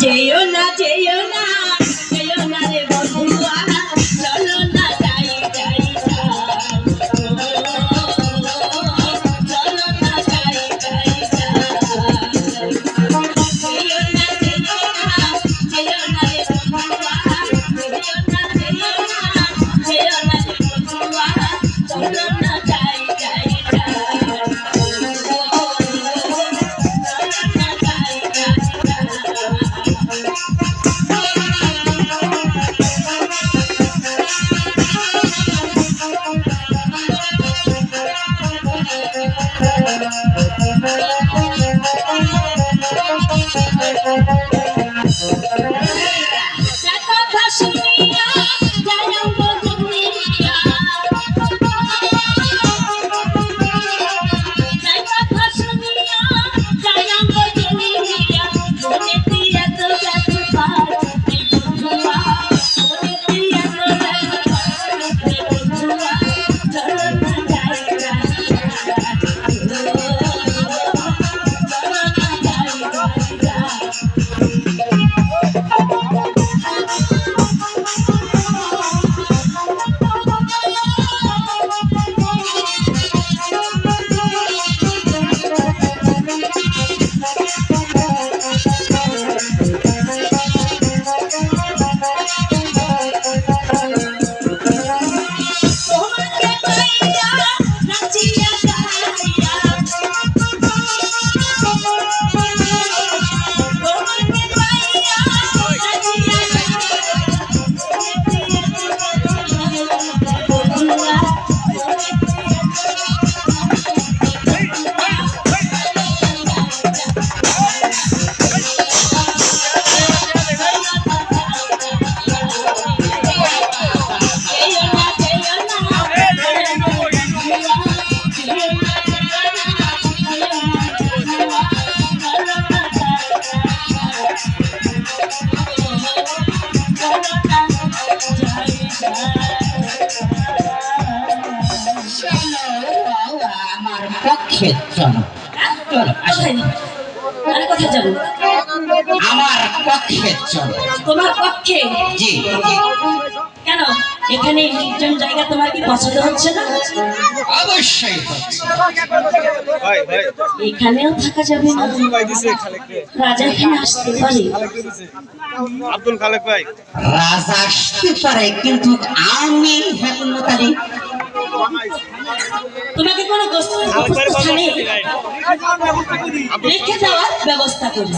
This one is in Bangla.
যেও না যেও না যেও না রে বন্ধুয়া চলো না যাই যাই চলো না যাই যাই যেও না যেও না যেও না রে বন্ধুয়া যেও না যেও না যেও না রে বন্ধুয়া চলো না যাই যাই কথা শুনিয়া যাইও গো দুনিয়া কথা শুনিয়া যাইও গো দুনিয়া মনে দিয়া তো যাচ্ছে পার বন্ধুয়া মনে দিয়া তো যাচ্ছে বন্ধুয়া চলো না যাই আমার পক্ষে চলো আরে কোথায় যাবো আমার পক্ষে চলো তোমার পক্ষে জি কেন এখানে নির্জন জায়গা তোমার কি পছন্দ হচ্ছে না অবশ্যই হচ্ছে এখানেও থাকা যাবে না রাজা এখানে আসতে পারে আব্দুল খালেক ভাই রাজা আসতে পারে কিন্তু আমি হেকুলতারি তোমাকে কোনো স্থানে রেখে যাওয়ার ব্যবস্থা করি